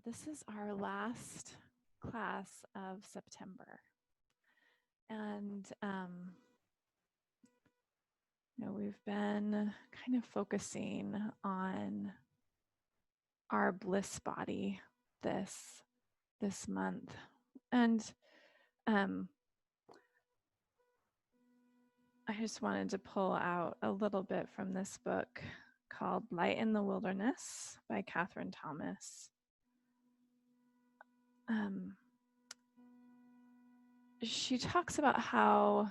This is our last class of September. And, we've been kind of focusing on our bliss body this month. And I just wanted to pull out a little bit from this book called Light in the Wilderness by Catherine Thomas. She talks about how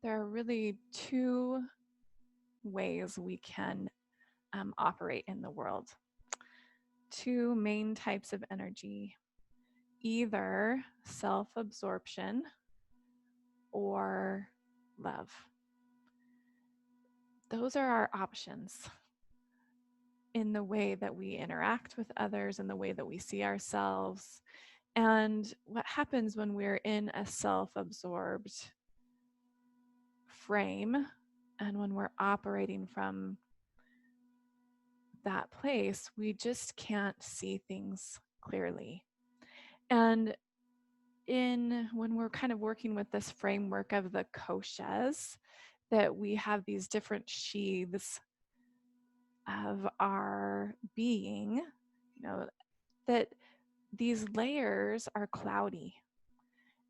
there are really two ways we can operate in the world. Two main types of energy, either self-absorption or love. Those are our options in the way that we interact with others, in the way that we see ourselves. And what happens when we're in a self-absorbed frame and when we're operating from that place, we just can't see things clearly. And when we're kind of working with this framework of the koshas, that we have these different sheaths of our being, that these layers are cloudy.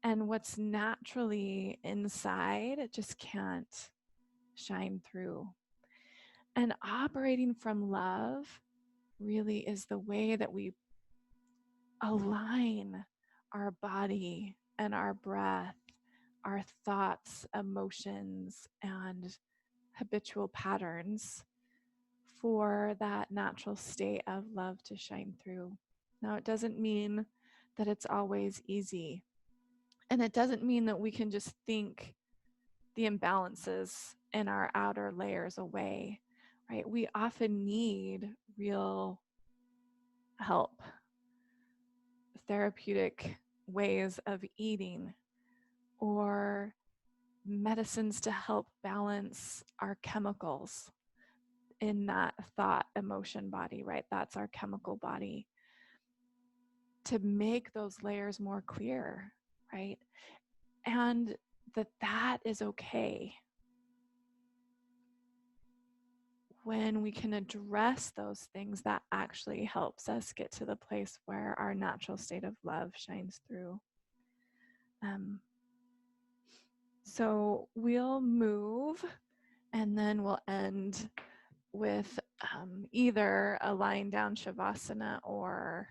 And what's naturally inside, it just can't shine through. And operating from love really is the way that we align our body and our breath, our thoughts, emotions, and habitual patterns for that natural state of love to shine through. Now, it doesn't mean that it's always easy. And it doesn't mean that we can just think the imbalances in our outer layers away, right? We often need real help, therapeutic ways of eating, or medicines to help balance our chemicals in that thought, emotion body, right? That's our chemical body, to make those layers more clear, right? And that is okay. When we can address those things, that actually helps us get to the place where our natural state of love shines through. So we'll move, and then we'll end with either a lying down shavasana or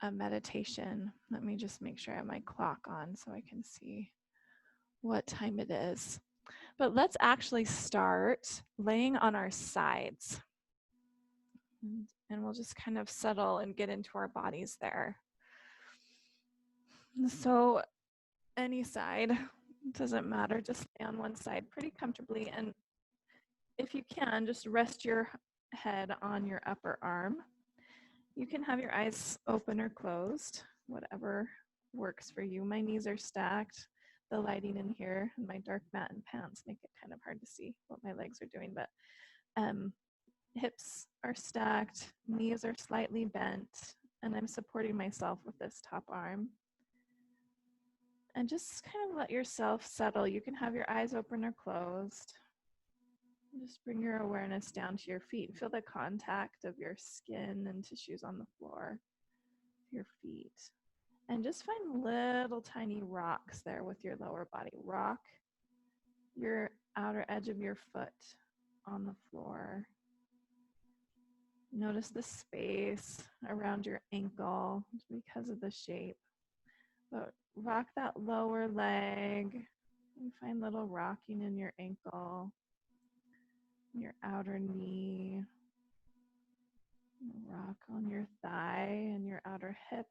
a meditation. Let me just make sure I have my clock on so I can see what time it is. But let's actually start laying on our sides. And we'll just kind of settle and get into our bodies there. So any side, doesn't matter, just lay on one side pretty comfortably. And if you can, just rest your head on your upper arm. You can have your eyes open or closed, whatever works for you. My knees are stacked. The lighting in here and my dark mat and pants make it kind of hard to see what my legs are doing, but hips are stacked, knees are slightly bent, and I'm supporting myself with this top arm. And just kind of let yourself settle. You can have your eyes open or closed. Just bring your awareness down to your feet. Feel the contact of your skin and tissues on the floor, your feet. And just find little tiny rocks there with your lower body. Rock your outer edge of your foot on the floor. Notice the space around your ankle because of the shape. But rock that lower leg and find little rocking in your ankle, your outer knee. Rock on your thigh and your outer hip.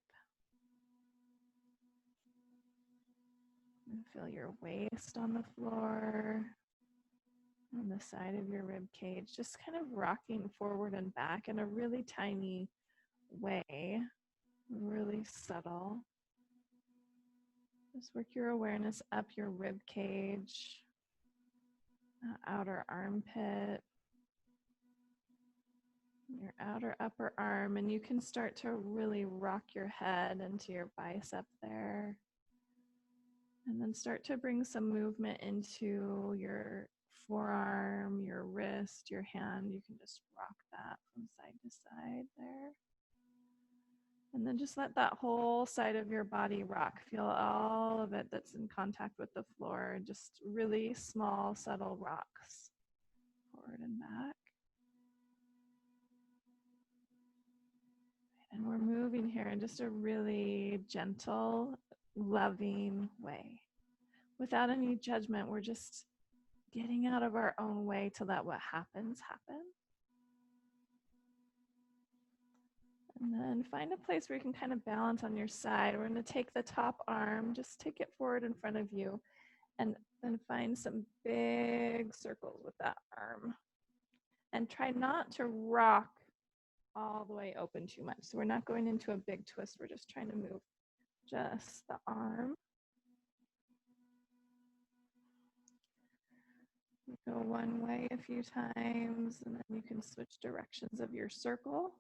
And feel your waist on the floor, on the side of your rib cage, just kind of rocking forward and back in a really tiny way, really subtle. Just work your awareness up your rib cage, outer armpit, your outer upper arm, and you can start to really rock your head into your bicep there. And then start to bring some movement into your forearm, your wrist, your hand. You can just rock that from side to side there. And then just let that whole side of your body rock. Feel all of it that's in contact with the floor. Just really small, subtle rocks forward and back. And we're moving here in just a really gentle, loving way. Without any judgment, we're just getting out of our own way to let what happens happen. And then find a place where you can kind of balance on your side. We're going to take the top arm, just take it forward in front of you, and then find some big circles with that arm. And try not to rock all the way open too much. So we're not going into a big twist. We're just trying to move just the arm. Go one way a few times, and then you can switch directions of your circle.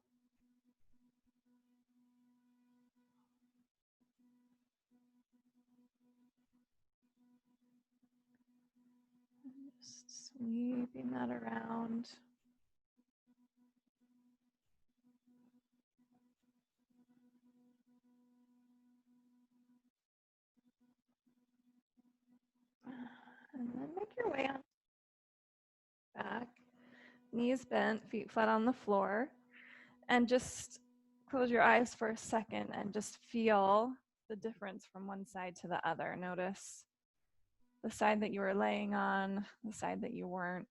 And just sweeping that around. And then make your way on back, knees bent, feet flat on the floor, and just close your eyes for a second and just feel the difference from one side to the other. Notice the side that you were laying on, the side that you weren't.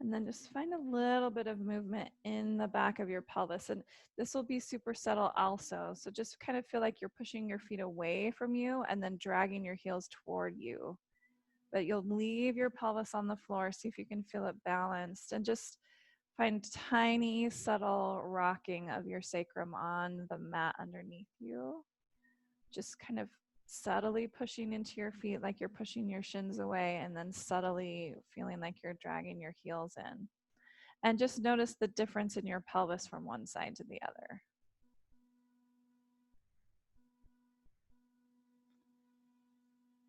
And then just find a little bit of movement in the back of your pelvis. And this will be super subtle also. So just kind of feel like you're pushing your feet away from you and then dragging your heels toward you. But you'll leave your pelvis on the floor, see if you can feel it balanced, and just find tiny, subtle rocking of your sacrum on the mat underneath you. Just kind of subtly pushing into your feet like you're pushing your shins away, and then subtly feeling like you're dragging your heels in. And just notice the difference in your pelvis from one side to the other.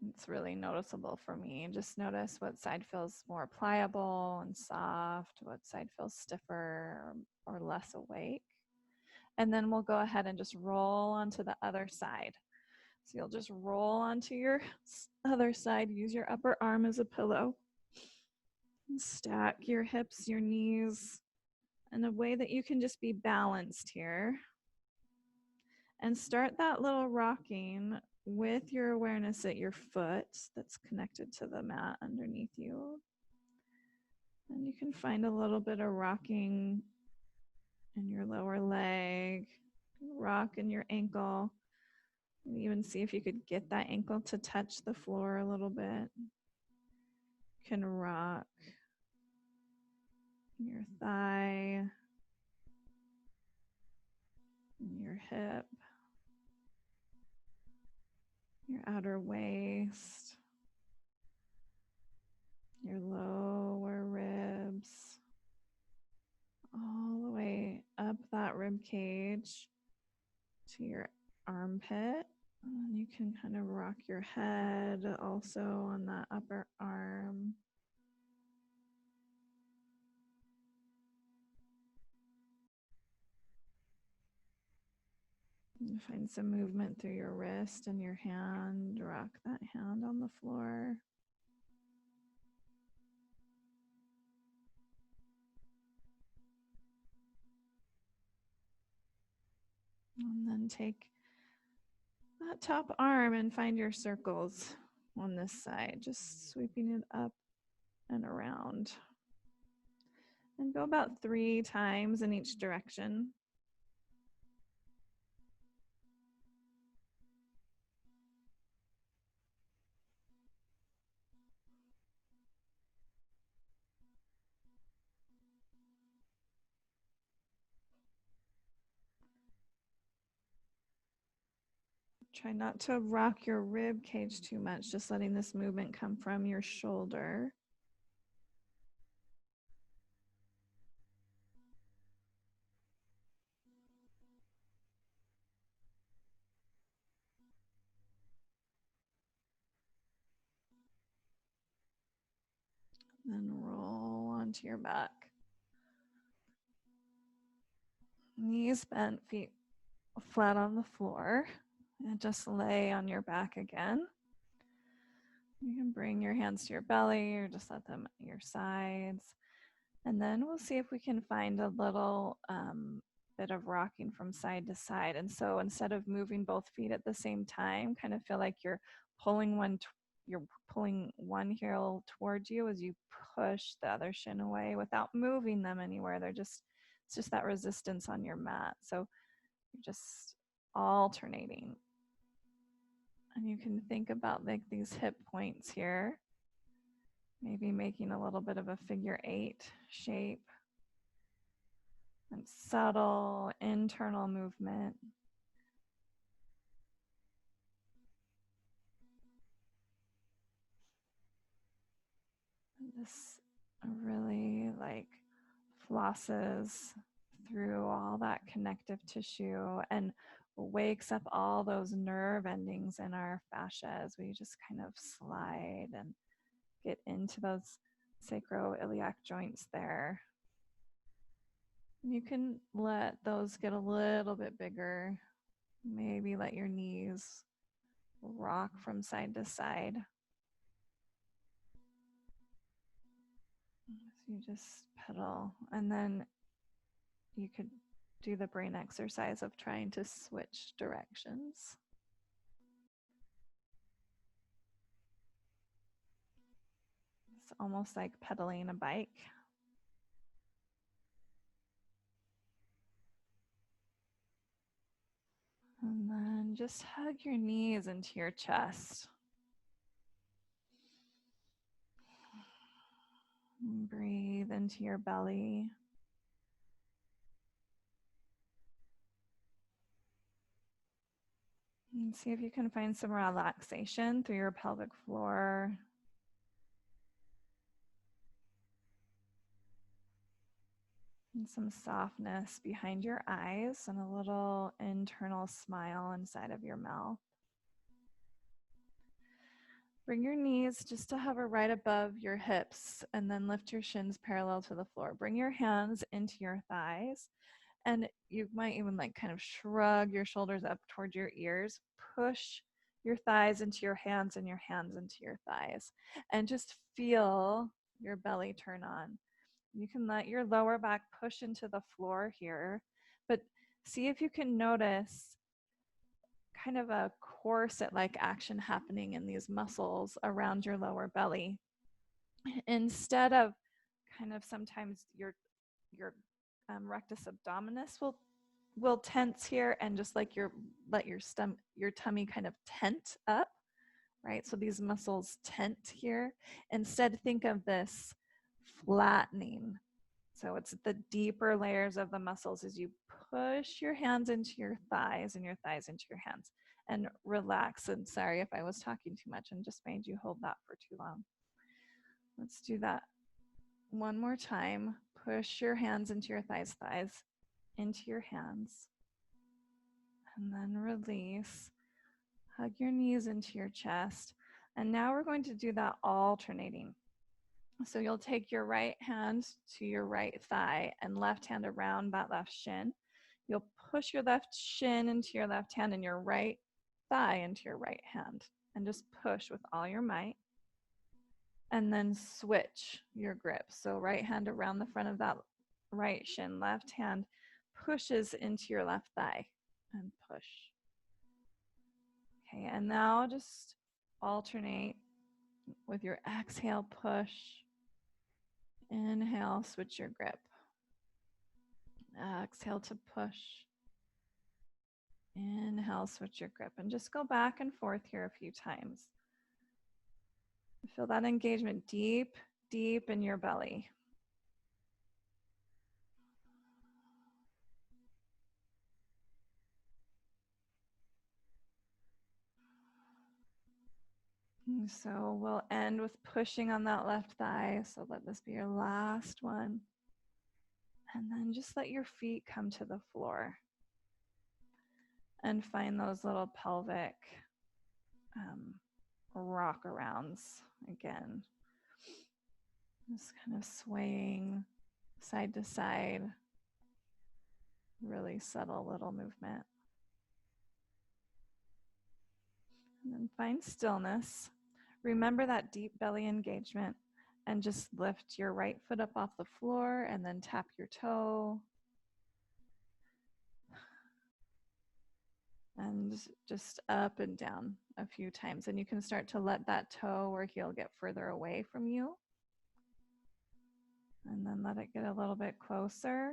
It's really noticeable for me. Just notice what side feels more pliable and soft, what side feels stiffer or less awake. And then we'll go ahead and just roll onto the other side. So you'll just roll onto your other side, use your upper arm as a pillow. And stack your hips, your knees in a way that you can just be balanced here. And start that little rocking with your awareness at your foot that's connected to the mat underneath you. And you can find a little bit of rocking in your lower leg, rock in your ankle. And even see if you could get that ankle to touch the floor a little bit. You can rock your thigh, your hip, your outer waist, your lower ribs, all the way up that rib cage to your armpit. And you can kind of rock your head also on that upper arm. And find some movement through your wrist and your hand. Rock that hand on the floor. And then take that top arm and find your circles on this side, just sweeping it up and around. And go about 3 times in each direction. Try not to rock your rib cage too much, just letting this movement come from your shoulder. Then roll onto your back. Knees bent, feet flat on the floor. And just lay on your back again. You can bring your hands to your belly or just let them at your sides. And then we'll see if we can find a little bit of rocking from side to side. And so instead of moving both feet at the same time, kind of feel like you're pulling one heel towards you as you push the other shin away without moving them anywhere. It's just that resistance on your mat. So you're just alternating. And you can think about like these hip points here, maybe making a little bit of a figure 8 shape. And subtle internal movement. This really like flosses through all that connective tissue and wakes up all those nerve endings in our fascia as we just kind of slide and get into those sacroiliac joints there. You can let those get a little bit bigger. Maybe let your knees rock from side to side. So you just pedal, and then you could do the brain exercise of trying to switch directions. It's almost like pedaling a bike. And then just hug your knees into your chest. And breathe into your belly. And see if you can find some relaxation through your pelvic floor. And some softness behind your eyes and a little internal smile inside of your mouth. Bring your knees just to hover right above your hips and then lift your shins parallel to the floor. Bring your hands into your thighs, and you might even like kind of shrug your shoulders up toward your ears. Push your thighs into your hands and your hands into your thighs, and just feel your belly turn on. You can let your lower back push into the floor here, but see if you can notice kind of a corset-like action happening in these muscles around your lower belly. Instead of kind of sometimes your rectus abdominis will tense here, and just like let your tummy kind of tent up, right? So these muscles tent here. Instead, think of this flattening. So it's the deeper layers of the muscles as you push your hands into your thighs and your thighs into your hands, and relax. And sorry if I was talking too much and just made you hold that for too long. Let's do that one more time. Push your hands into your thighs into your hands, and then release. Hug your knees into your chest. And now we're going to do that alternating. So you'll take your right hand to your right thigh and left hand around that left shin. You'll push your left shin into your left hand and your right thigh into your right hand, and just push with all your might. And then switch your grip. So right hand around the front of that right shin, left hand pushes into your left thigh and push. Okay, and now just alternate with your exhale, push. Inhale, switch your grip. Exhale to push. Inhale, switch your grip. And just go back and forth here a few times. Feel that engagement deep, deep in your belly. So we'll end with pushing on that left thigh. So let this be your last one. And then just let your feet come to the floor. And find those little pelvic rock arounds again. Just kind of swaying side to side. Really subtle little movement. And then find stillness. Remember that deep belly engagement and just lift your right foot up off the floor and then tap your toe. And just up and down a few times. And you can start to let that toe or heel get further away from you. And then let it get a little bit closer.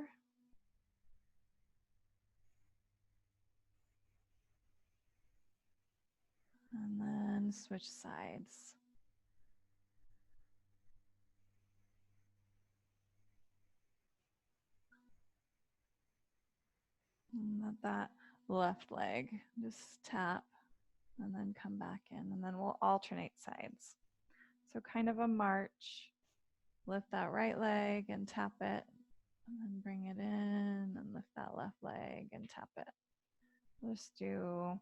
And then switch sides. And let that left leg just tap and then come back in. And then we'll alternate sides. So kind of a march. Lift that right leg and tap it. And then bring it in and lift that left leg and tap it. Let's do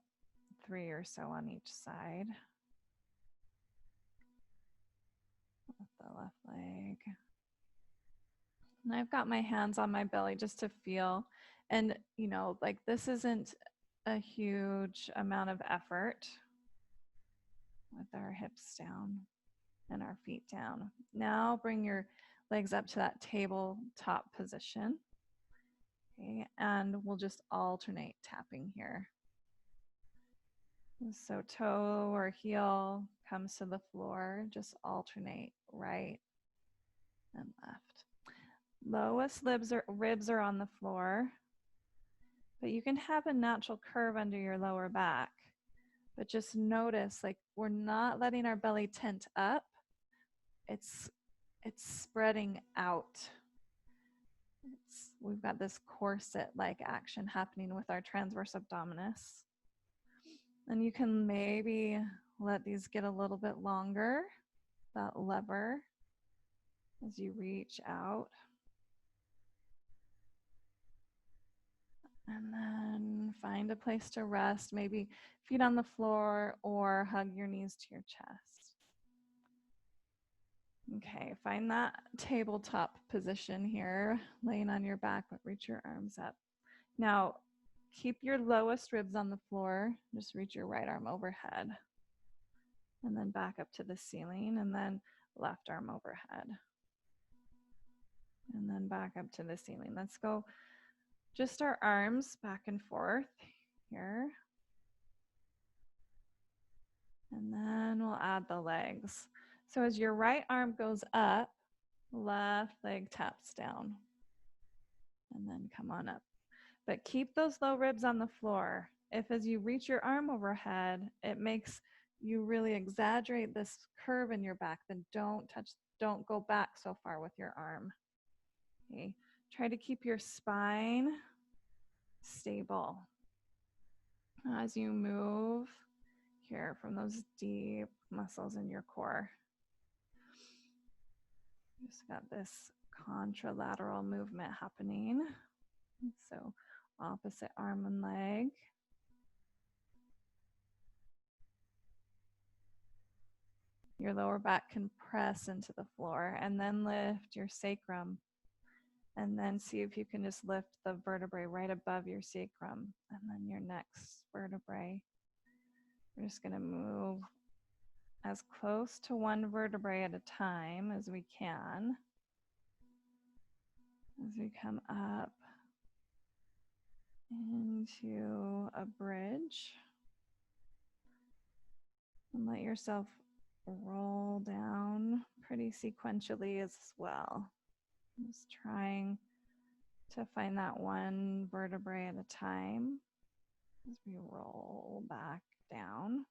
3 or so on each side. Lift the left leg. And I've got my hands on my belly just to feel. And, you know, like this isn't a huge amount of effort with our hips down and our feet down. Now bring your legs up to that tabletop position. Okay, and we'll just alternate tapping here. So toe or heel comes to the floor, just alternate right and left. Lowest ribs are on the floor, but you can have a natural curve under your lower back. But just notice, like, we're not letting our belly tent up. It's spreading out. We've got this corset-like action happening with our transverse abdominis. And you can maybe let these get a little bit longer, that lever, as you reach out. And then find a place to rest, maybe feet on the floor or hug your knees to your chest. Okay, find that tabletop position here, laying on your back, but reach your arms up. Now, keep your lowest ribs on the floor. Just reach your right arm overhead. And then back up to the ceiling, and then left arm overhead. And then back up to the ceiling. Let's go just our arms back and forth here. And then we'll add the legs. So as your right arm goes up, left leg taps down. And then come on up. But keep those low ribs on the floor. If as you reach your arm overhead, it makes you really exaggerate this curve in your back, then don't go back so far with your arm. Okay. Try to keep your spine stable as you move here from those deep muscles in your core. Just got this contralateral movement happening. So opposite arm and leg. Your lower back can press into the floor, and then lift your sacrum. And then see if you can just lift the vertebrae right above your sacrum, and then your next vertebrae. We're just going to move as close to one vertebrae at a time as we can. As we come up into a bridge. And let yourself roll down pretty sequentially as well. Just trying to find that one vertebrae at a time as we roll back down.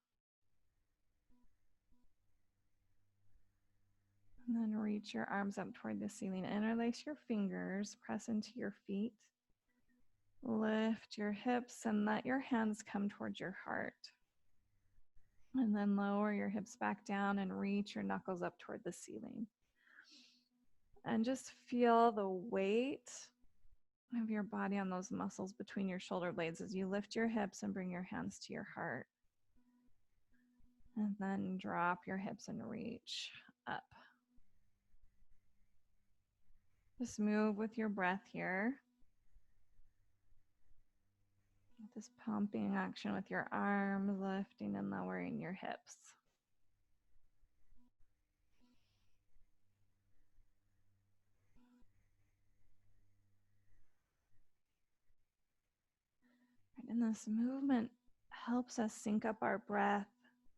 And then reach your arms up toward the ceiling. Interlace your fingers, press into your feet. Lift your hips and let your hands come towards your heart. And then lower your hips back down and reach your knuckles up toward the ceiling. And just feel the weight of your body on those muscles between your shoulder blades as you lift your hips and bring your hands to your heart. And then drop your hips and reach up. Just move with your breath here. This pumping action with your arms, lifting and lowering your hips. And this movement helps us sync up our breath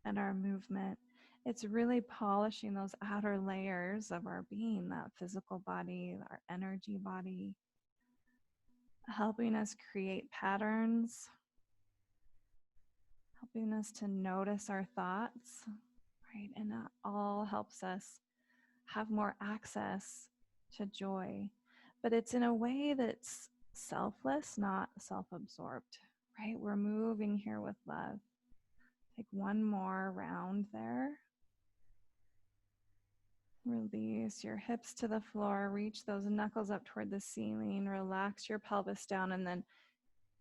and our movement. It's really polishing those outer layers of our being, that physical body, our energy body, helping us create patterns, helping us to notice our thoughts, right? And that all helps us have more access to joy. But it's in a way that's selfless, not self-absorbed, right? We're moving here with love. Take one more round there. Release your hips to the floor. Reach those knuckles up toward the ceiling. Relax your pelvis down and then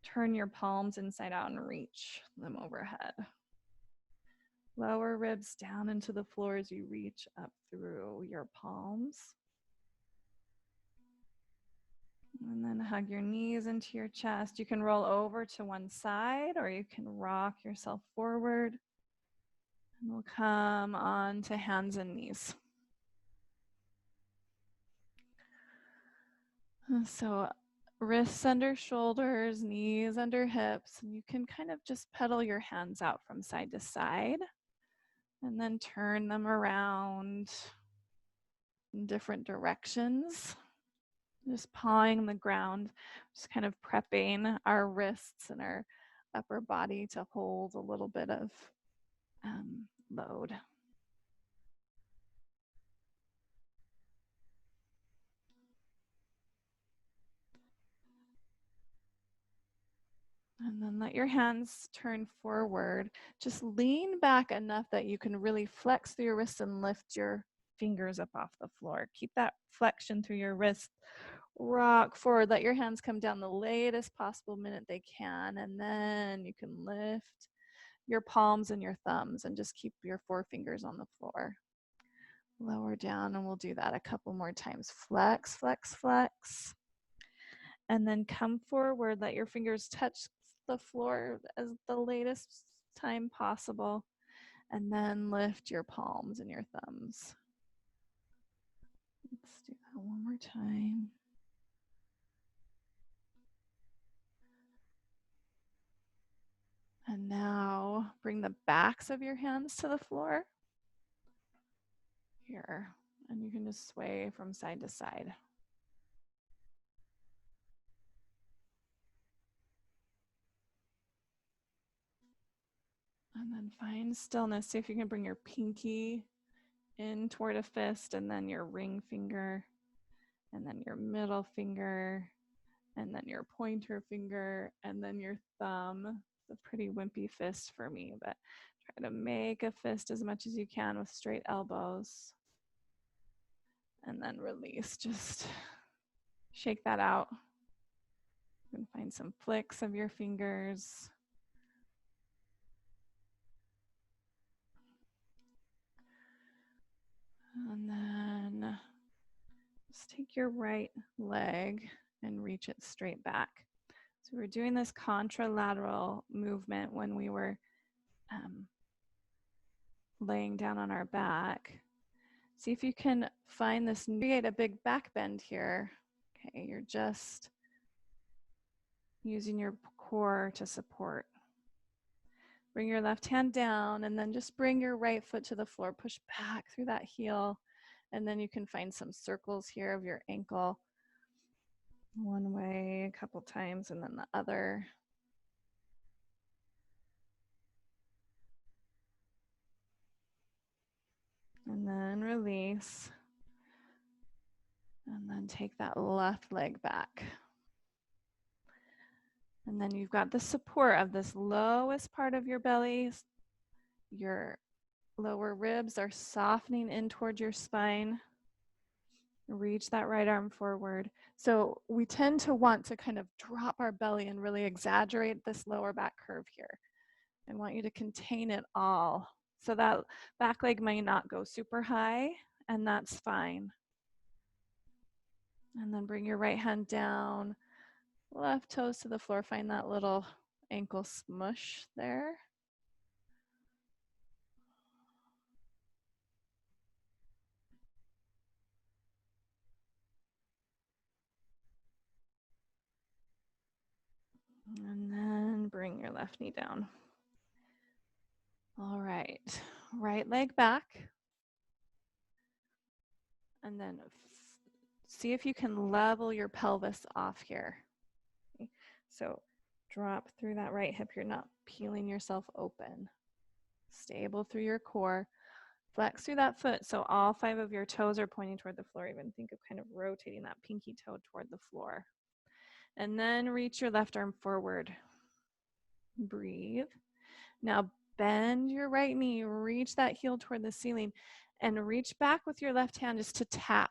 turn your palms inside out and reach them overhead. Lower ribs down into the floor as you reach up through your palms. And then hug your knees into your chest. You can roll over to one side or you can rock yourself forward. And we'll come on to hands and knees. So wrists under shoulders, knees under hips, and you can kind of just pedal your hands out from side to side and then turn them around in different directions. Just pawing the ground, just kind of prepping our wrists and our upper body to hold a little bit of load. And then let your hands turn forward. Just lean back enough that you can really flex through your wrists and lift your fingers up off the floor. Keep that flexion through your wrist. Rock forward. Let your hands come down the latest possible minute they can. And then you can lift your palms and your thumbs and just keep your forefingers on the floor. Lower down, and we'll do that a couple more times. Flex, flex, flex. And then come forward. Let your fingers touch the floor as the latest time possible. And then lift your palms and your thumbs. Let's do that one more time. And now bring the backs of your hands to the floor. Here. And you can just sway from side to side. And then find stillness. See if you can bring your pinky in toward a fist, and then your ring finger, and then your middle finger, and then your pointer finger, and then your thumb. It's a pretty wimpy fist for me, but try to make a fist as much as you can with straight elbows. And then release. Just shake that out. You can find some flicks of your fingers. And then just take your right leg and reach it straight back. So we're doing this contralateral movement when we were laying down on our back. See if you can find this, create a big back bend here. Okay, you're just using your core to support. Bring your left hand down and then just bring your right foot to the floor. Push back through that heel. And then you can find some circles here of your ankle. One way, a couple times, and then the other. And then release. And then take that left leg back. And then you've got the support of this lowest part of your belly. Your lower ribs are softening in towards your spine. Reach that right arm forward. So we tend to want to kind of drop our belly and really exaggerate this lower back curve here. I want you to contain it all. So that back leg may not go super high, and that's fine. And then bring your right hand down, left toes to the floor. Find that little ankle smush there. And then bring your left knee down. All right, right leg back. And then see if you can level your pelvis off here. Okay. So drop through that right hip. You're not peeling yourself open. Stable through your core. Flex through that foot so all 5 of your toes are pointing toward the floor. Even think of kind of rotating that pinky toe toward the floor. And then reach your left arm forward. Breathe. Now bend your right knee, reach that heel toward the ceiling, and reach back with your left hand just to tap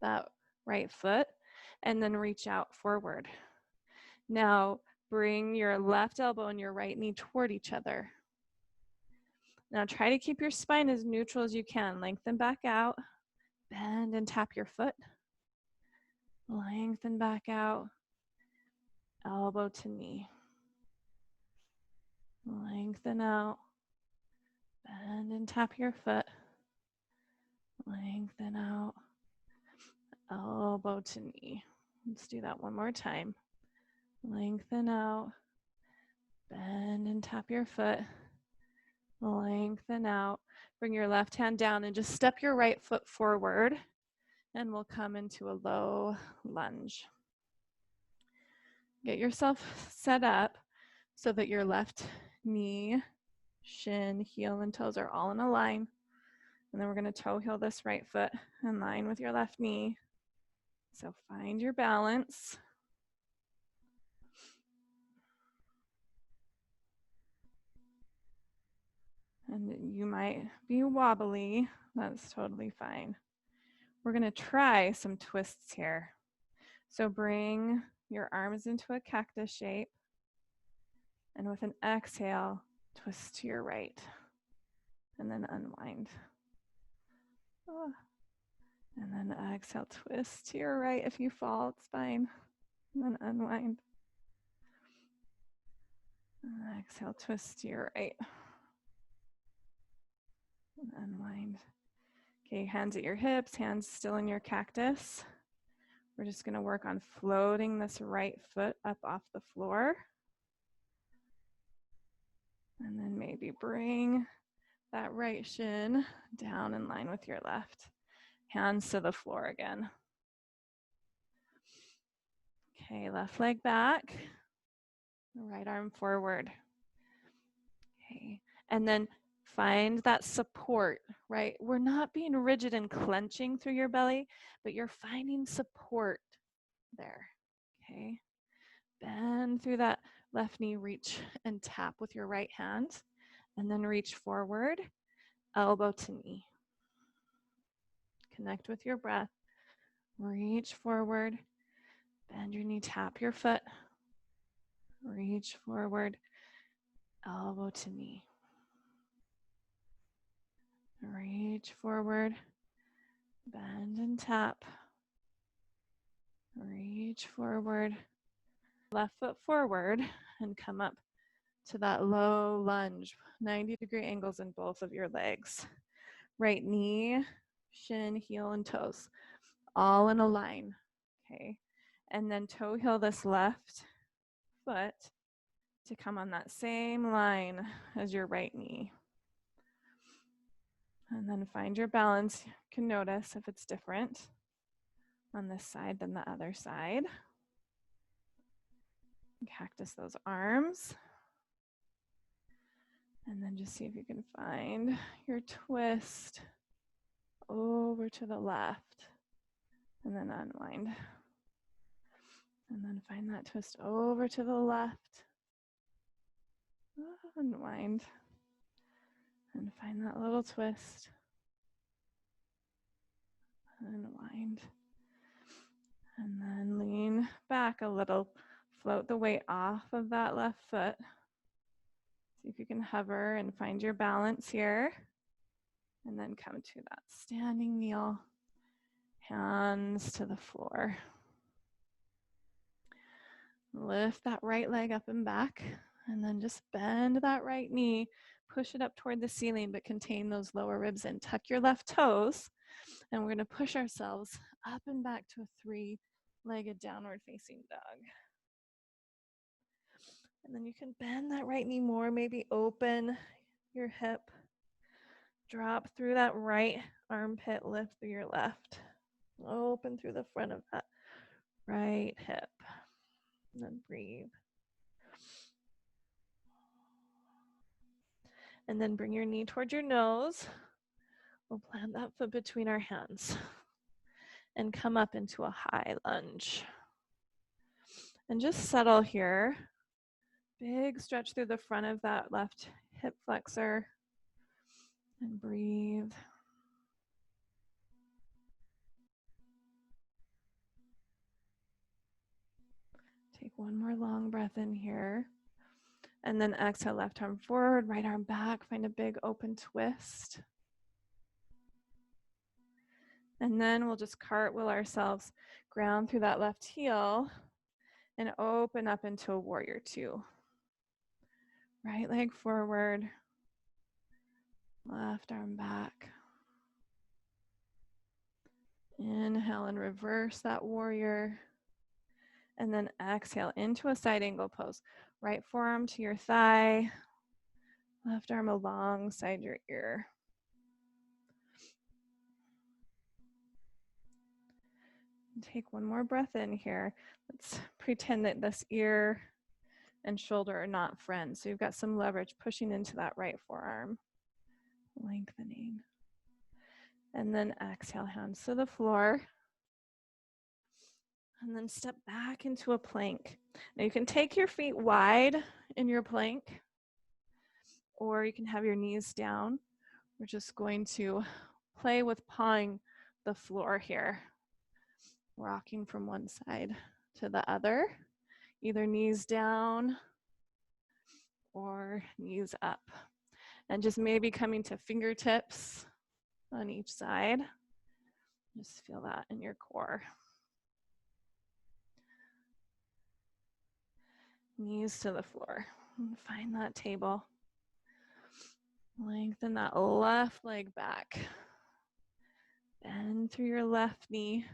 that right foot, and then reach out forward. Now bring your left elbow and your right knee toward each other. Now try to keep your spine as neutral as you can. Lengthen back out, bend and tap your foot. Lengthen back out, elbow to knee. Lengthen out, bend and tap your foot. Lengthen out, elbow to knee. Let's do that one more time. Lengthen out, bend and tap your foot. Lengthen out. Bring your left hand down and just step your right foot forward, and we'll come into a low lunge. Get yourself set up so that your left knee, shin, heel, and toes are all in a line. And then we're going to toe heel this right foot in line with your left knee. So find your balance. And you might be wobbly. That's totally fine. We're going to try some twists here. So bring your arms into a cactus shape. And with an exhale, twist to your right. And then unwind. And then exhale, twist to your right. If you fall, it's fine. And then unwind. And exhale, twist to your right. And unwind. Okay, hands at your hips, hands still in your cactus. We're just going to work on floating this right foot up off the floor. And then maybe bring that right shin down in line with your left. Hands to the floor again. Okay, left leg back. Right arm forward. Okay, and then find that support, right? We're not being rigid and clenching through your belly, but you're finding support there, okay? Bend through that left knee, reach and tap with your right hand, and then reach forward, elbow to knee. Connect with your breath, reach forward, bend your knee, tap your foot, reach forward, elbow to knee. Reach forward, bend and tap, reach forward, left foot forward, and come up to that low lunge, 90-degree angles in both of your legs. Right knee, shin, heel, and toes, all in a line, okay? And then toe heel this left foot to come on that same line as your right knee. And then find your balance. You can notice if it's different on this side than the other side. Cactus those arms. And then just see if you can find your twist over to the left. And then unwind. And then find that twist over to the left. Unwind. And find that little twist. Unwind. And then lean back a little. Float the weight off of that left foot. See if you can hover and find your balance here. And then come to that standing kneel. Hands to the floor. Lift that right leg up and back, and then just bend that right knee. Push it up toward the ceiling, but contain those lower ribs in. Tuck your left toes, and we're going to push ourselves up and back to a three-legged downward facing dog. And then you can bend that right knee more, maybe open your hip. Drop through that right armpit, lift through your left. Open through the front of that right hip. And then breathe. And then bring your knee towards your nose. We'll plant that foot between our hands and come up into a high lunge. And just settle here. Big stretch through the front of that left hip flexor. And breathe. Take one more long breath in here. And then exhale, left arm forward, right arm back. Find a big open twist. And then we'll just cartwheel ourselves, ground through that left heel, and open up into a warrior two. Right leg forward, left arm back. Inhale and reverse that warrior. And then exhale into a side angle pose. Right forearm to your thigh, left arm alongside your ear. Take one more breath in here. Let's pretend that this ear and shoulder are not friends. So you've got some leverage pushing into that right forearm, lengthening. And then exhale, hands to the floor. And then step back into a plank. Now you can take your feet wide in your plank, or you can have your knees down. We're just going to play with pawing the floor here. Rocking from one side to the other, either knees down or knees up. And just maybe coming to fingertips on each side. Just feel that in your core. Knees to the floor. And find that table. Lengthen that left leg back. Bend through your left knee.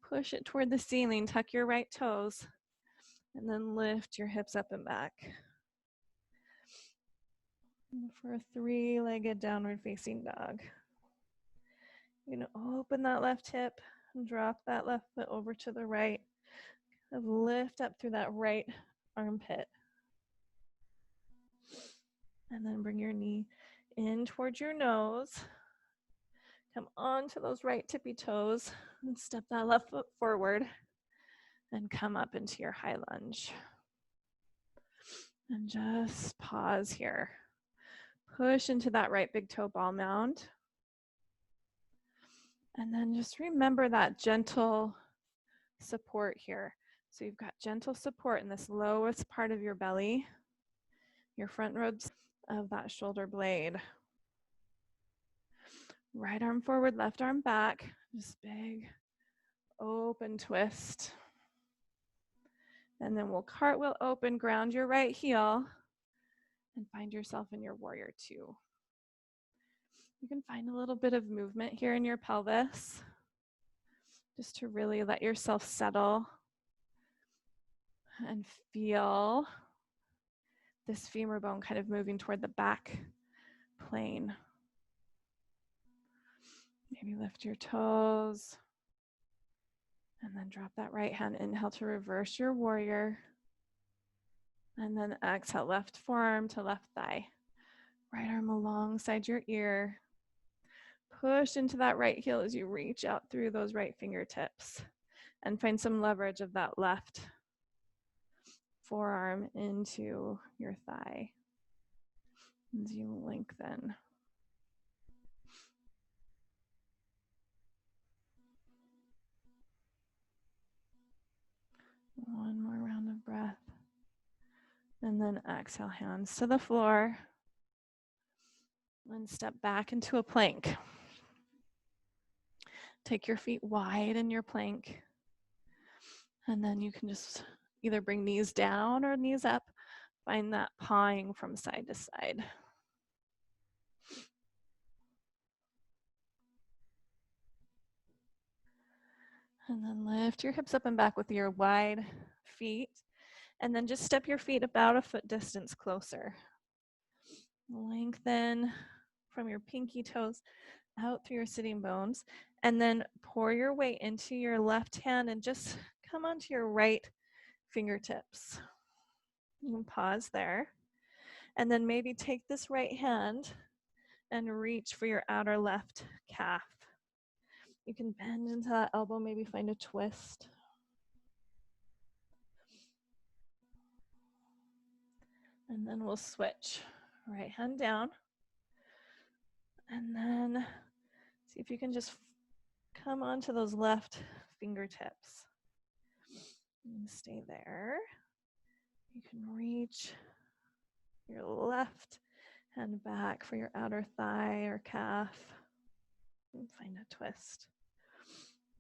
Push it toward the ceiling. Tuck your right toes. And then lift your hips up and back. And for a three-legged downward facing dog. You're going to open that left hip and drop that left foot over to the right. Lift up through that right armpit. And then bring your knee in towards your nose. Come onto those right tippy toes and step that left foot forward and come up into your high lunge. And just pause here. Push into that right big toe ball mound. And then just remember that gentle support here. So you've got gentle support in this lowest part of your belly, your front ribs of that shoulder blade. Right arm forward, left arm back. Just big, open twist. And then we'll cartwheel open, ground your right heel, and find yourself in your warrior two. You can find a little bit of movement here in your pelvis, just to really let yourself settle and feel this femur bone kind of moving toward the back plane. Maybe lift your toes and then drop that right hand. Inhale to reverse your warrior. And then exhale, left forearm to left thigh. Right arm alongside your ear. Push into that right heel as you reach out through those right fingertips. And find some leverage of that left forearm into your thigh as you lengthen. One more round of breath. And then exhale, hands to the floor. And step back into a plank. Take your feet wide in your plank. And then you can just either bring knees down or knees up. Find that pawing from side to side. And then lift your hips up and back with your wide feet. And then just step your feet about a foot distance closer. Lengthen from your pinky toes out through your sitting bones. And then pour your weight into your left hand and just come onto your right fingertips. You can pause there. And then maybe take this right hand and reach for your outer left calf. You can bend into that elbow, maybe find a twist. And then we'll switch. Right hand down. And then see if you can just come onto those left fingertips. And stay there. You can reach your left hand back for your outer thigh or calf. And find a twist.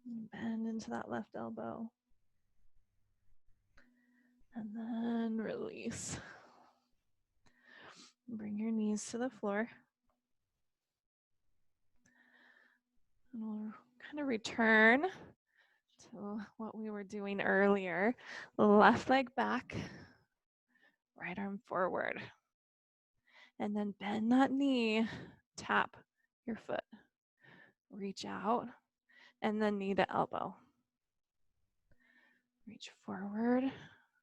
And bend into that left elbow. And then release. Bring your knees to the floor. And we'll kind of return to what we were doing earlier. Left leg back, right arm forward. And then bend that knee, tap your foot. Reach out, and then knee to elbow. Reach forward,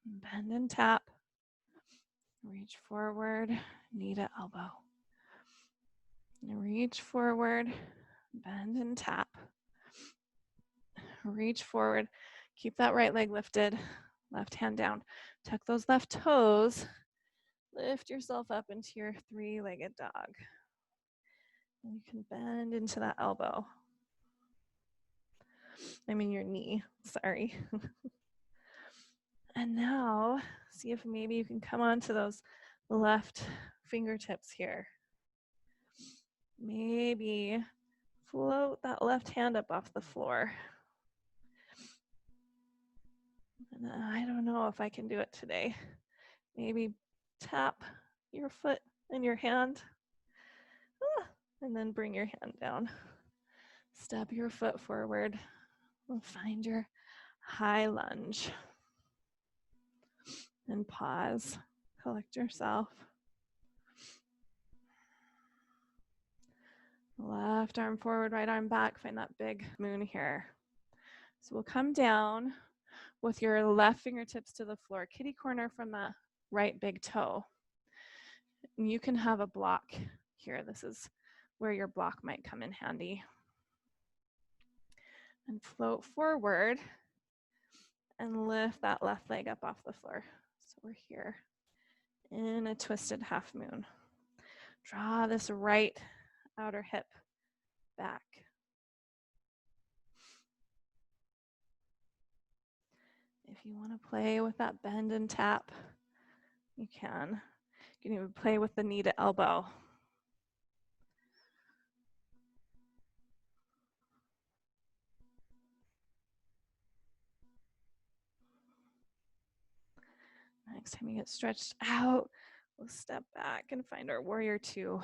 bend and tap. Reach forward, knee to elbow. Reach forward, bend and tap. Reach forward, keep that right leg lifted, left hand down. Tuck those left toes. Lift yourself up into your three-legged dog. And you can bend into that elbow. Your knee, sorry. And now, see if maybe you can come onto those left fingertips here. Maybe float that left hand up off the floor. And I don't know if I can do it today. Maybe tap your foot and your hand. And then bring your hand down. Step your foot forward and find your high lunge. And pause. Collect yourself. Left arm forward, right arm back. Find that big moon here. So we'll come down with your left fingertips to the floor, kitty corner from the right big toe. And you can have a block here. This is where your block might come in handy. And float forward and lift that left leg up off the floor. So we're here in a twisted half moon. Draw this right outer hip back. If you want to play with that bend and tap, you can. You can even play with the knee to elbow. Next time you get stretched out, we'll step back and find our warrior two.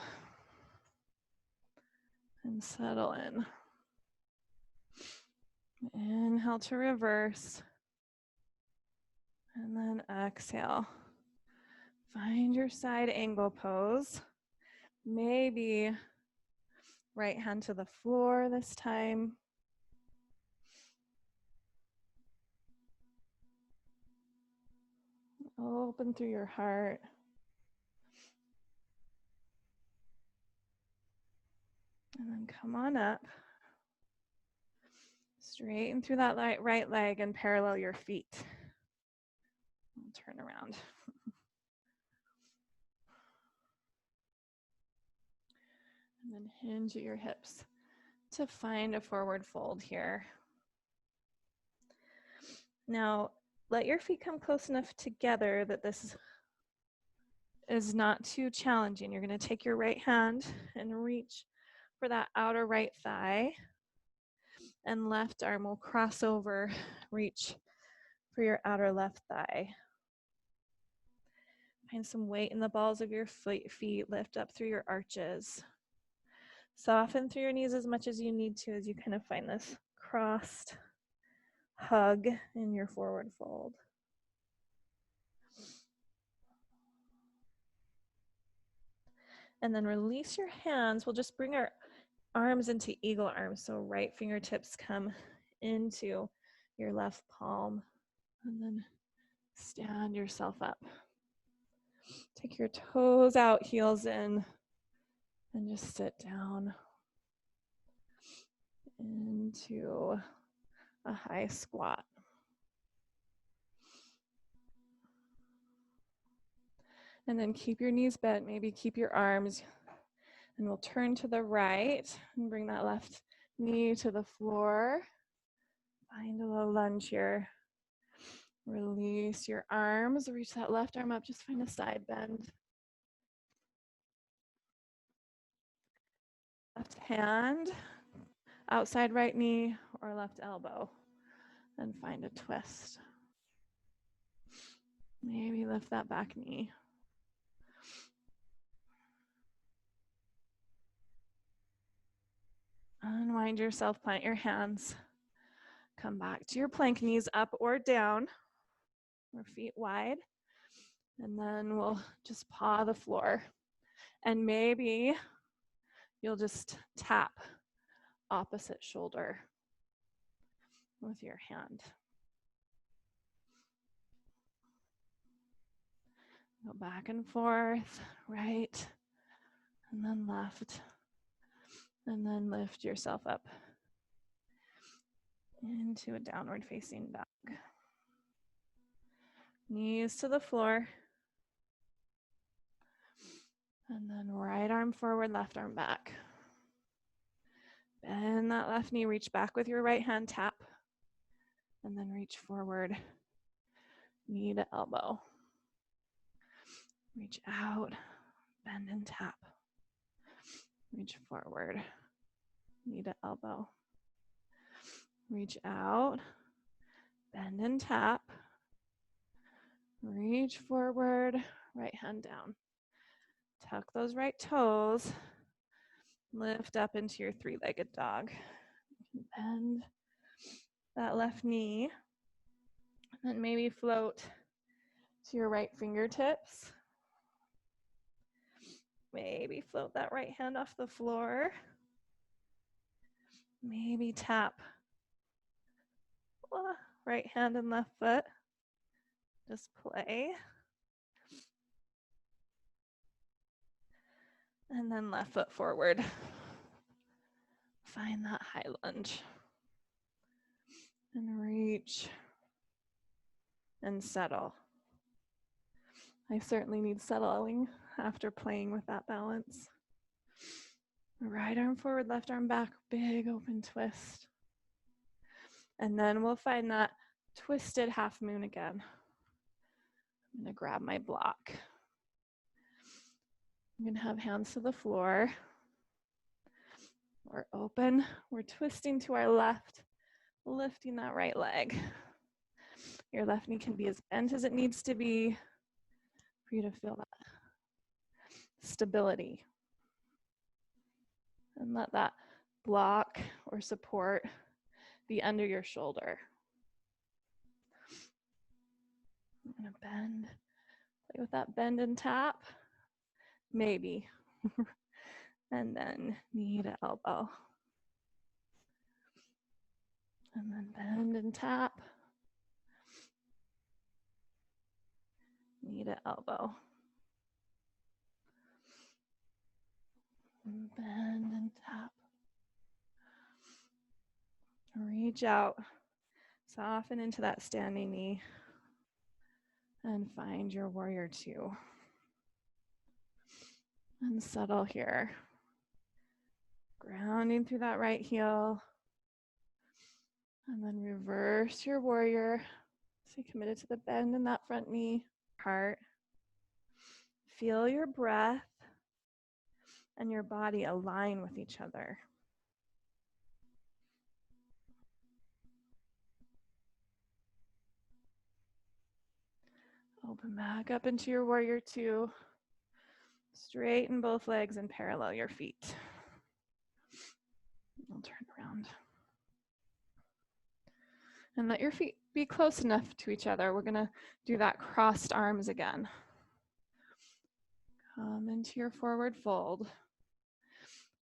And settle in. Inhale to reverse. And then exhale. Find your side angle pose. Maybe right hand to the floor this time. Open through your heart. And then come on up. Straighten through that right leg and parallel your feet. And turn around. And then hinge at your hips to find a forward fold here. Now, let your feet come close enough together that this is not too challenging. You're going to take your right hand and reach for that outer right thigh. And left arm will cross over, reach for your outer left thigh. Find some weight in the balls of your feet. Lift up through your arches. Soften through your knees as much as you need to as you kind of find this crossed hug in your forward fold. And then release your hands. We'll just bring our arms into eagle arms. So right fingertips come into your left palm. And then stand yourself up. Take your toes out, heels in, and just sit down into a high squat. And then keep your knees bent, maybe keep your arms, and we'll turn to the right and bring that left knee to the floor. Find a low lunge here. Release your arms, reach that left arm up, just find a side bend. Left hand, outside right knee or left elbow, and find a twist. Maybe lift that back knee. Unwind yourself, plant your hands. Come back to your plank, knees up or down, or feet wide. And then we'll just paw the floor. And maybe you'll just tap opposite shoulder with your hand. Go back and forth, right, and then left. And then lift yourself up into a downward facing dog. Knees to the floor. And then right arm forward, left arm back. Bend that left knee, reach back with your right hand, tap. And then reach forward, knee to elbow. Reach out, bend and tap. Reach forward, knee to elbow. Reach out, bend and tap. Reach forward, right hand down. Tuck those right toes. Lift up into your three-legged dog. Bend that left knee. And then maybe float to your right fingertips. Maybe float that right hand off the floor. Maybe tap right hand and left foot. Just play. And then left foot forward. Find that high lunge. And reach and settle. I certainly need settling after playing with that balance. Right arm forward, left arm back, big open twist. And then we'll find that twisted half moon again. I'm gonna grab my block. I'm gonna have hands to the floor. We're open, we're twisting to our left, lifting that right leg. Your left knee can be as bent as it needs to be for you to feel that stability. And let that block or support be under your shoulder. I'm gonna bend, play with that bend and tap, maybe. And then knee to elbow. And then bend and tap, knee to elbow. And bend and tap. Reach out, soften into that standing knee, and find your warrior two. And settle here. Grounding through that right heel. And then reverse your warrior. Stay committed to the bend in that front knee, heart. Feel your breath and your body align with each other. Open back up into your warrior two. Straighten both legs and parallel your feet. I'll turn around. And let your feet be close enough to each other. We're gonna do that crossed arms again. Come into your forward fold.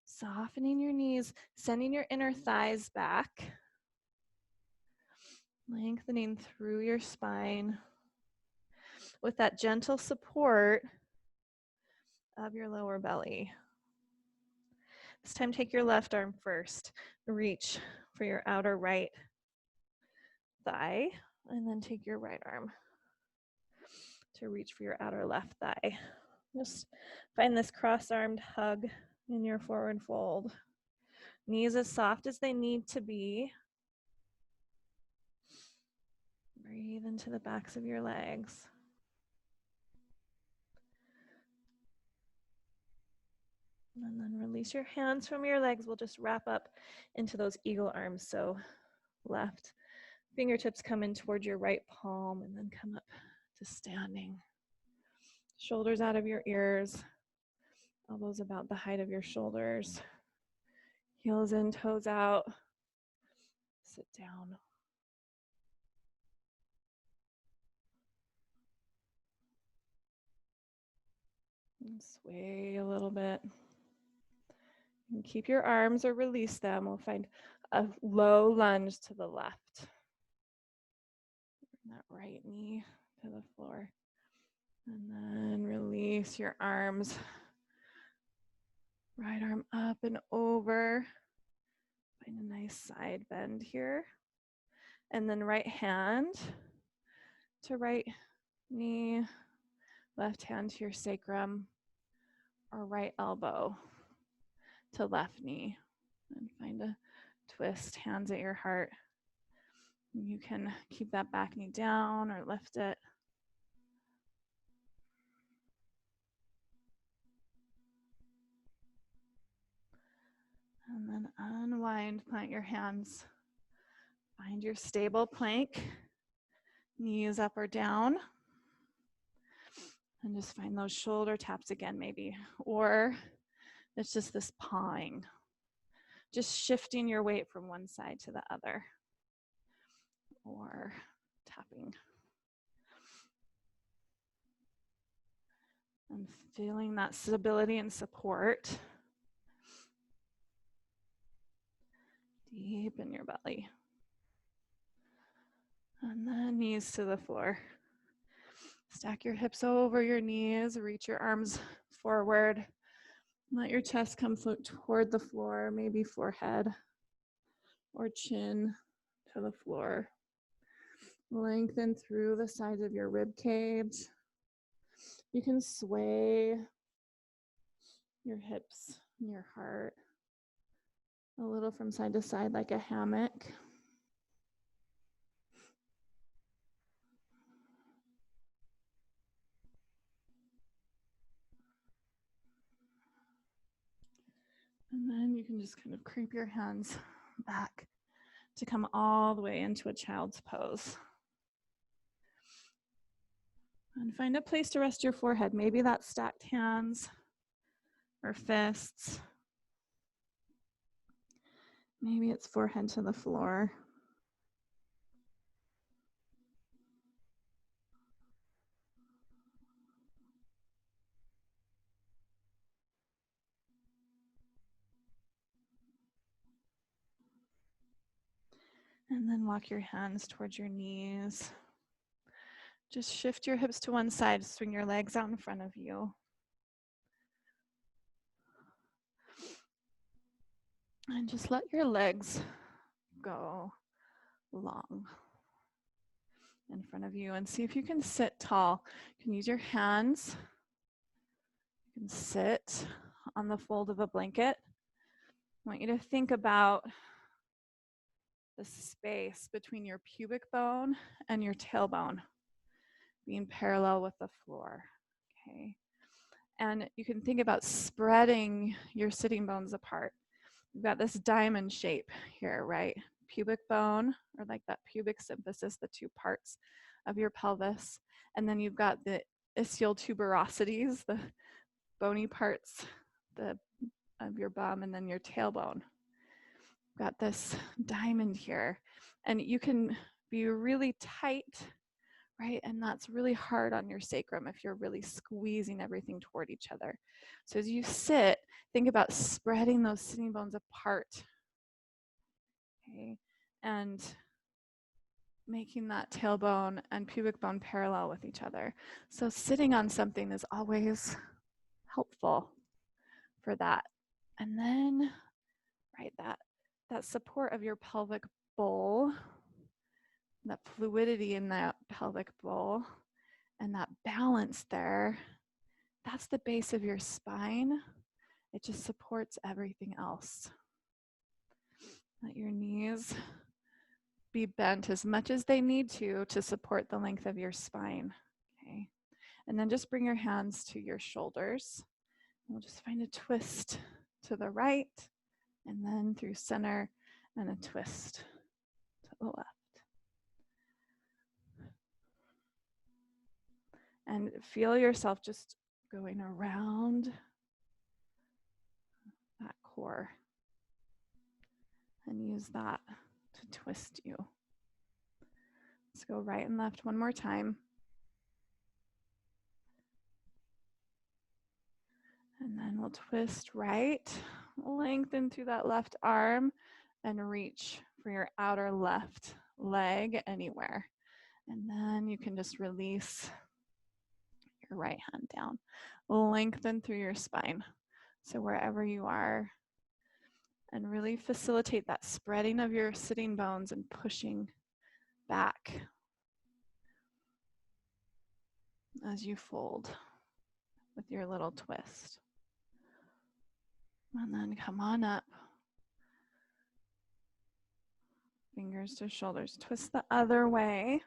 Softening your knees, sending your inner thighs back. Lengthening through your spine with that gentle support of your lower belly. This time, take your left arm first. Reach for your outer right thigh, and then take your right arm to reach for your outer left thigh. Just find this cross-armed hug in your forward fold. Knees as soft as they need to be. Breathe into the backs of your legs. And then release your hands from your legs. We'll just wrap up into those eagle arms. So left fingertips come in toward your right palm and then come up to standing. Shoulders out of your ears. Elbows about the height of your shoulders. Heels in, toes out. Sit down. And sway a little bit. And keep your arms or release them. We'll find a low lunge to the left. Bring that right knee to the floor. And then release your arms. Right arm up and over. Find a nice side bend here. And then right hand to right knee, left hand to your sacrum, or right elbow to left knee. And find a twist, hands at your heart. You can keep that back knee down or lift it. And then unwind, plant your hands. Find your stable plank, knees up or down. And just find those shoulder taps again maybe. Or it's just this pawing. Just shifting your weight from one side to the other. Or tapping. And feeling that stability and support. Deep in your belly. And then knees to the floor. Stack your hips over your knees, reach your arms forward. Let your chest come toward the floor, maybe forehead or chin to the floor. Lengthen through the sides of your rib cage. You can sway your hips and your heart a little from side to side like a hammock. And then you can just kind of creep your hands back to come all the way into a child's pose. And find a place to rest your forehead. Maybe that's stacked hands or fists. Maybe it's forehead to the floor. And then walk your hands towards your knees. Just shift your hips to one side, swing your legs out in front of you. And just let your legs go long in front of you and see if you can sit tall. You can use your hands. You can sit on the fold of a blanket. I want you to think about the space between your pubic bone and your tailbone being parallel with the floor, okay? And you can think about spreading your sitting bones apart. You've got this diamond shape here, right? Pubic bone, or like that pubic symphysis, the two parts of your pelvis. And then you've got the ischial tuberosities, the bony parts of your bum, and then your tailbone. Got this diamond here. And you can be really tight, right? And that's really hard on your sacrum if you're really squeezing everything toward each other. So as you sit, think about spreading those sitting bones apart, okay? And making that tailbone and pubic bone parallel with each other. So sitting on something is always helpful for that. And then, right, that support of your pelvic bowl, that fluidity in that pelvic bowl, and that balance there, that's the base of your spine. It just supports everything else. Let your knees be bent as much as they need to support the length of your spine. Okay. And then just bring your hands to your shoulders. We'll just find a twist to the right, and then through center, and a twist to the left. And feel yourself just going around that core, and use that to twist you. Let's go right and left one more time. And then we'll twist right, lengthen through that left arm, and reach for your outer left leg anywhere. And then you can just release your right hand down. Lengthen through your spine. So wherever you are, and really facilitate that spreading of your sitting bones and pushing back as you fold with your little twist. And then come on up. Fingers to shoulders. Twist the other way.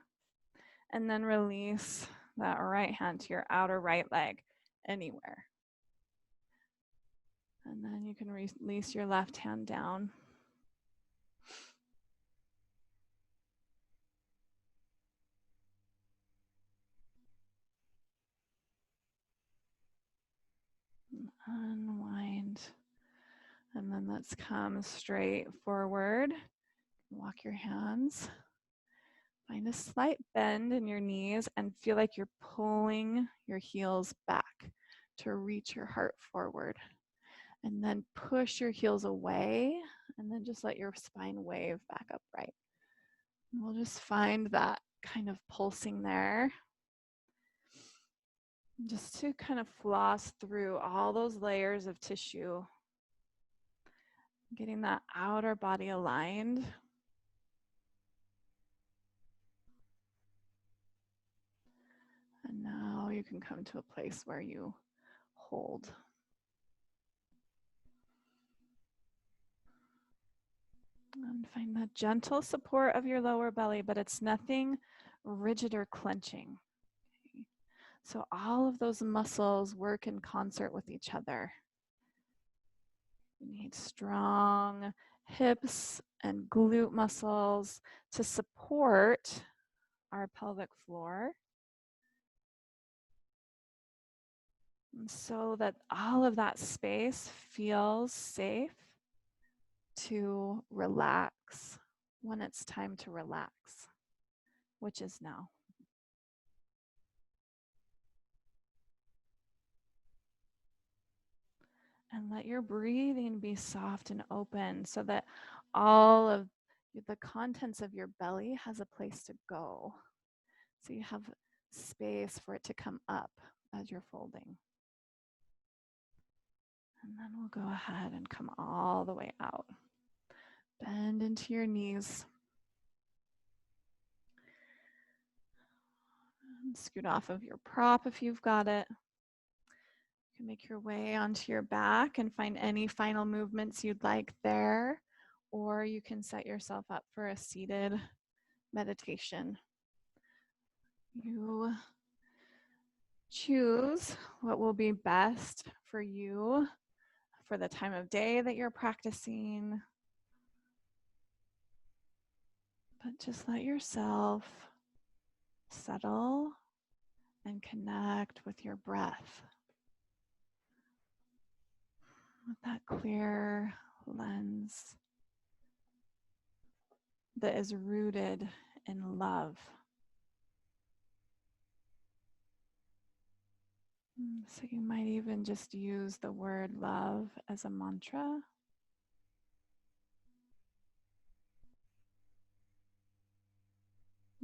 And then release that right hand to your outer right leg anywhere. And then you can release your left hand down. Unwind. And then let's come straight forward. Walk your hands. Find a slight bend in your knees and feel like you're pulling your heels back to reach your heart forward. And then push your heels away, and then just let your spine wave back upright. And we'll just find that kind of pulsing there. Just to kind of floss through all those layers of tissue, getting that outer body aligned. And now you can come to a place where you hold. And find the gentle support of your lower belly, but it's nothing rigid or clenching. Okay. So all of those muscles work in concert with each other. We need strong hips and glute muscles to support our pelvic floor, and so that all of that space feels safe to relax when it's time to relax, which is now. And let your breathing be soft and open so that all of the contents of your belly has a place to go. So you have space for it to come up as you're folding. And then we'll go ahead and come all the way out. Bend into your knees. And scoot off of your prop if you've got it. You can make your way onto your back and find any final movements you'd like there, or you can set yourself up for a seated meditation. You choose what will be best for you for the time of day that you're practicing, but just let yourself settle and connect with your breath. With that clear lens that is rooted in love. So you might even just use the word love as a mantra.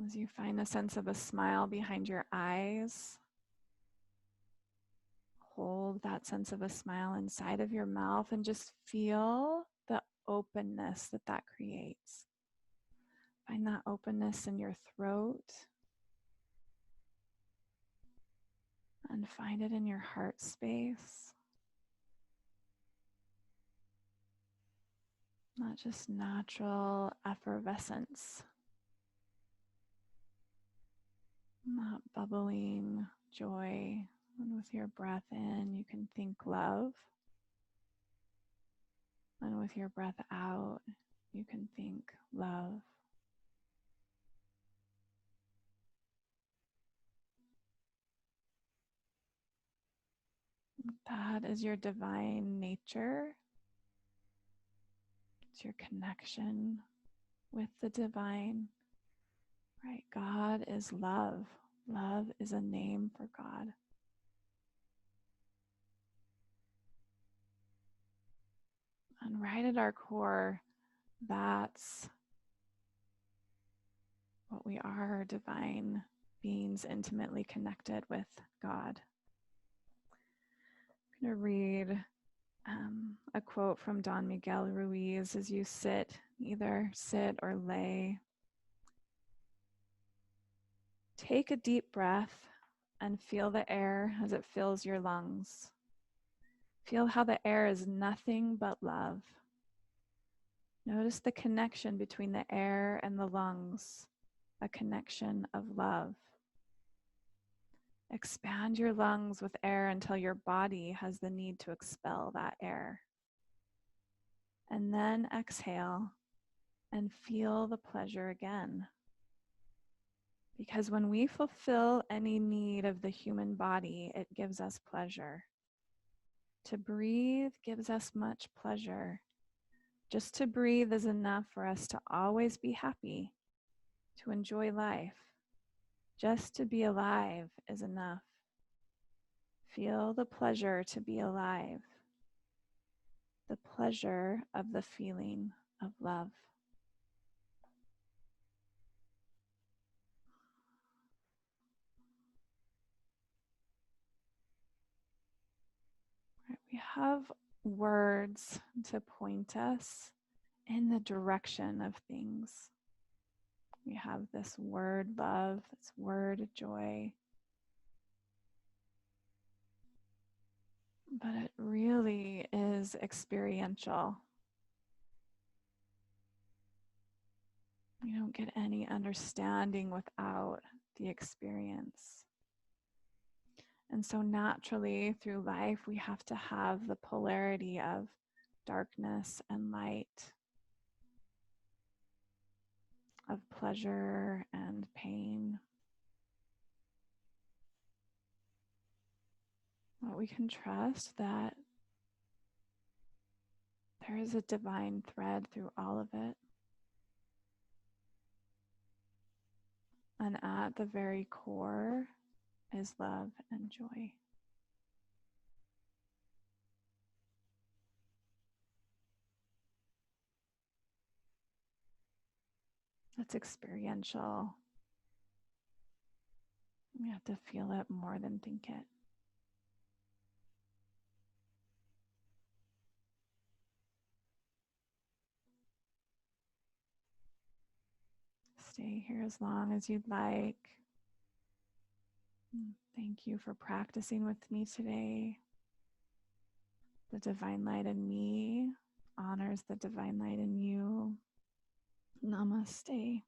As you find a sense of a smile behind your eyes, hold that sense of a smile inside of your mouth and just feel the openness that that creates. Find that openness in your throat and find it in your heart space. Not just natural effervescence, not bubbling joy. And with your breath in, you can think love. And with your breath out, you can think love. That is your divine nature. It's your connection with the divine. Right? God is love. Love is a name for God. And right at our core, that's what we are, divine beings intimately connected with God. I'm going to read a quote from Don Miguel Ruiz as you sit, either sit or lay. Take a deep breath and feel the air as it fills your lungs. Feel how the air is nothing but love. Notice the connection between the air and the lungs, a connection of love. Expand your lungs with air until your body has the need to expel that air. And then exhale and feel the pleasure again. Because when we fulfill any need of the human body, it gives us pleasure. To breathe gives us much pleasure. Just to breathe is enough for us to always be happy, to enjoy life. Just to be alive is enough. Feel the pleasure to be alive, the pleasure of the feeling of love. Right, we have words to point us in the direction of things. We have this word love, this word joy. But it really is experiential. You don't get any understanding without the experience. And so naturally through life, we have to have the polarity of darkness and light, of pleasure and pain. But we can trust that there is a divine thread through all of it. And at the very core is love and joy. It's experiential. We have to feel it more than think it. Stay here as long as you'd like. Thank you for practicing with me today. The divine light in me honors the divine light in you. Namaste.